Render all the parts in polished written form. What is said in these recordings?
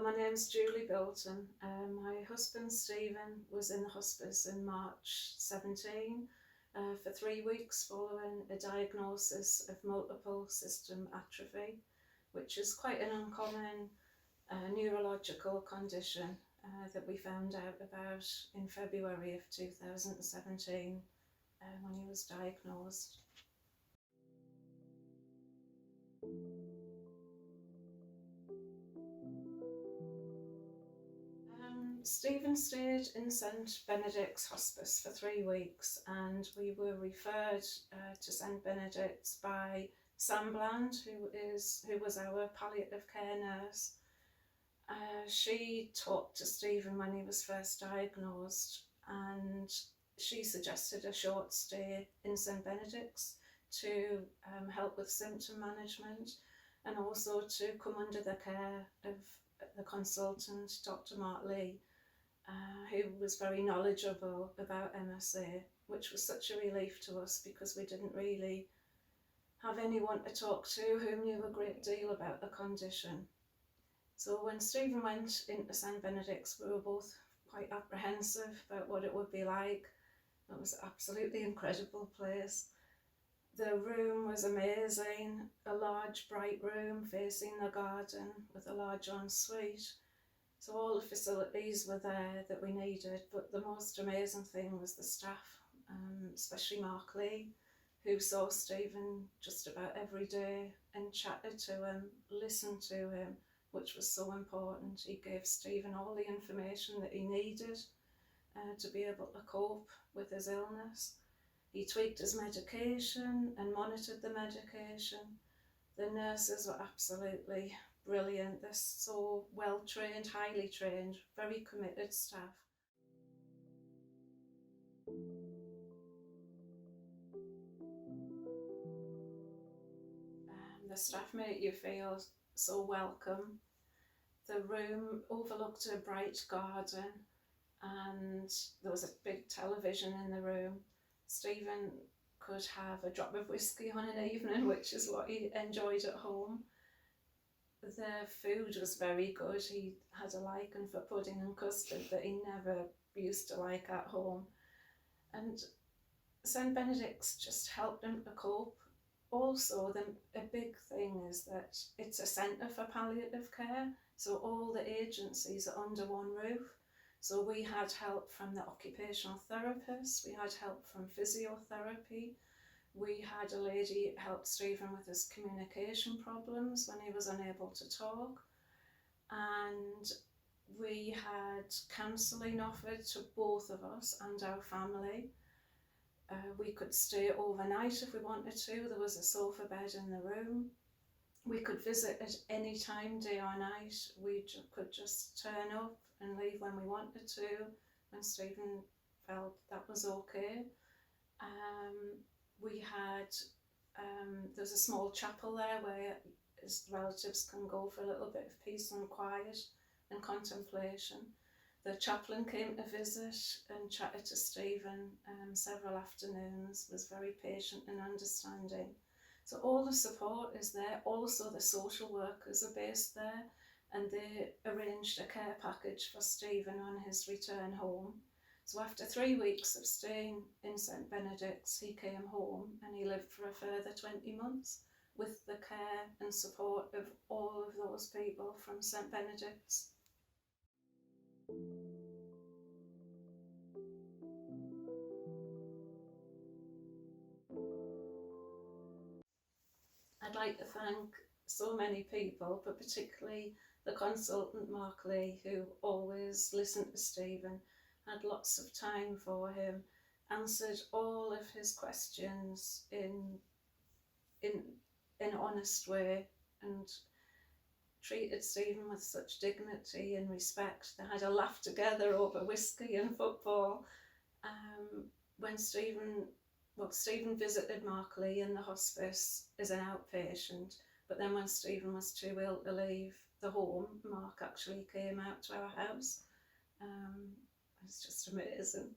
my name's Julie Bilton. My husband Stephen was in the hospice in March 17 for 3 weeks following a diagnosis of multiple system atrophy, which is quite an uncommon neurological condition that we found out about in February of 2017 when he was diagnosed. Stephen stayed in St Benedicts Hospice for 3 weeks, and we were referred to St Benedicts by Sam Bland, who was our palliative care nurse. She talked to Stephen when he was first diagnosed, and she suggested a short stay in St Benedict's to help with symptom management, and also to come under the care of the consultant, Dr. Mark Lee, who was very knowledgeable about MSA, which was such a relief to us because we didn't really have anyone to talk to who knew a great deal about the condition. So when Stephen went into St Benedict's, we were both quite apprehensive about what it would be like. It was an absolutely incredible place. The room was amazing, a large bright room facing the garden with a large ensuite. So all the facilities were there that we needed, but the most amazing thing was the staff, especially Mark Lee, who saw Stephen just about every day and chatted to him, listened to him, which was so important. He gave Stephen all the information that he needed to be able to cope with his illness. He tweaked his medication and monitored the medication. The nurses were absolutely brilliant. They're so well trained, highly trained, very committed staff. The staff make you feel so welcome. The room overlooked a bright garden, and there was a big television in the room. Stephen could have a drop of whiskey on an evening, which is what he enjoyed at home. The food was very good. He had a liking for pudding and custard that he never used to like at home. And St Benedict's just helped him to cope. Also, a big thing is that it's a centre for palliative care, so all the agencies are under one roof. So we had help from the occupational therapist, we had help from physiotherapy, we had a lady help Stephen with his communication problems when he was unable to talk, and we had counselling offered to both of us and our family. We could stay overnight if we wanted to. There was a sofa bed in the room. We could visit at any time, day or night. We could just turn up and leave when we wanted to, when Stephen felt that was okay. We had, there's a small chapel there where his relatives can go for a little bit of peace and quiet and contemplation. The chaplain came to visit and chatted to Stephen several afternoons, was very patient and understanding. So all the support is there. Also the social workers are based there, and they arranged a care package for Stephen on his return home. So after 3 weeks of staying in St Benedict's, he came home and he lived for a further 20 months with the care and support of all of those people from St Benedict's. I'd like to thank so many people, but particularly the consultant Mark Lee, who always listened to Stephen, had lots of time for him, answered all of his questions in an honest way, and treated Stephen with such dignity and respect. They had a laugh together over whiskey and football. When Stephen visited Mark Lee in the hospice as an outpatient, but then when Stephen was too ill to leave the home, Mark actually came out to our house. It's just amazing.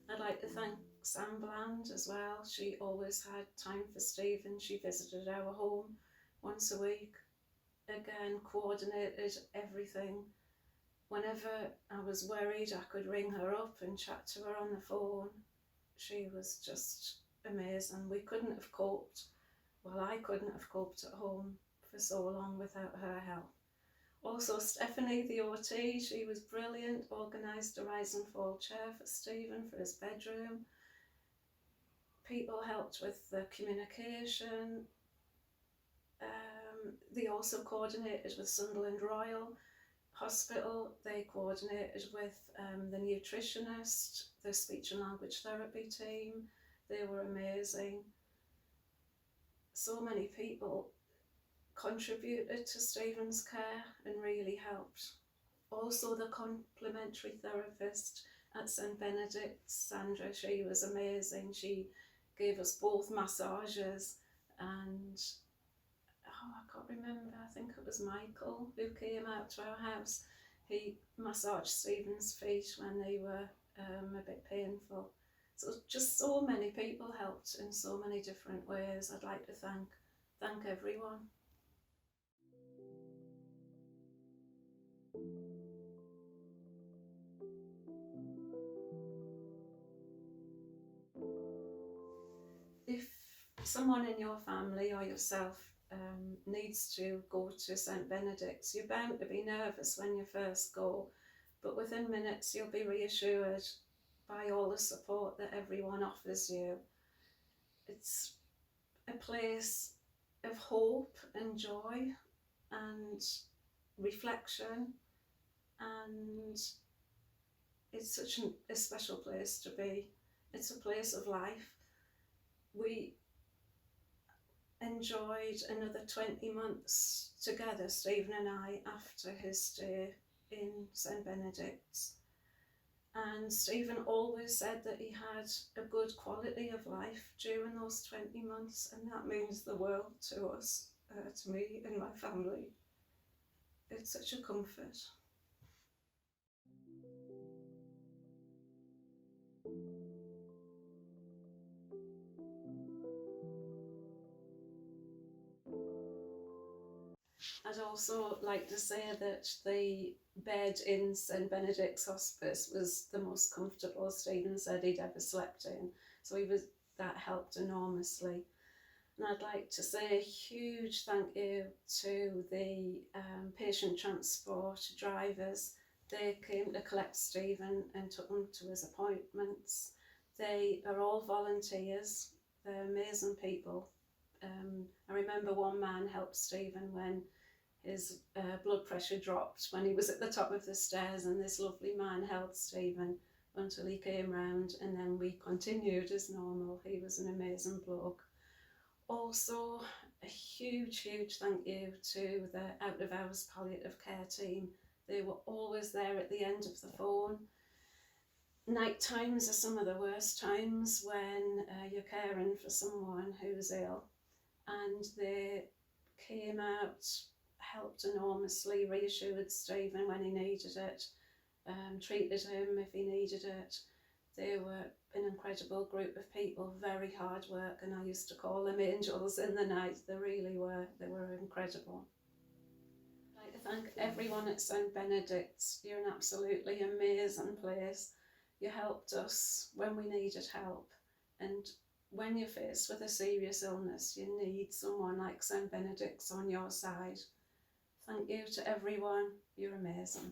I'd like to thank Sam Bland as well. She always had time for Stephen. She visited our home once a week. again coordinated everything. Whenever I was worried, I could ring her up and chat to her on the phone. She was just amazing. We couldn't have coped, well, I couldn't have coped at home for so long without her help. Also, Stephanie, the OT, she was brilliant, organised a rise and fall chair for Stephen for his bedroom. People helped with the communication. They also coordinated with Sunderland Royal Hospital. They coordinated with the nutritionist, the speech and language therapy team. They were amazing. So many people contributed to Stephen's care and really helped. Also, the complementary therapist at St Benedict's, Sandra, she was amazing. She gave us both massages, and I can't remember, I think it was Michael who came out to our house. He massaged Stephen's feet when they were a bit painful. So just so many people helped in so many different ways. I'd like to thank everyone. If someone in your family or yourself needs to go to St Benedict's, you're bound to be nervous when you first go, but within minutes you'll be reassured by all the support that everyone offers you. It's a place of hope and joy and reflection, and it's such a special place to be. It's a place of life. We enjoyed another 20 months together, Stephen and I, after his stay in St Benedict's. And Stephen always said that he had a good quality of life during those 20 months, and that means the world to us, to me and my family. It's such a comfort. I'd also like to say that the bed in St Benedict's Hospice was the most comfortable Stephen said he'd ever slept in, so that helped enormously. And I'd like to say a huge thank you to the patient transport drivers. They came to collect Stephen and took him to his appointments. They are all volunteers. They're amazing people. I remember one man helped Stephen when his blood pressure dropped when he was at the top of the stairs, and this lovely man held Stephen until he came round, and then we continued as normal. He was an amazing bloke. Also, a huge thank you to the out of hours palliative care team. They were always there at the end of the phone. Night times are some of the worst times when you're caring for someone who's ill, and they came out, helped enormously, reassured Stephen when he needed it, treated him if he needed it. They were an incredible group of people, very hard work, and I used to call them angels in the night. They really were. They were incredible. I'd like to thank everyone at St Benedict's. You're an absolutely amazing place. You helped us when we needed help, and when you're faced with a serious illness, you need someone like St Benedict's on your side. Thank you to everyone. You're amazing.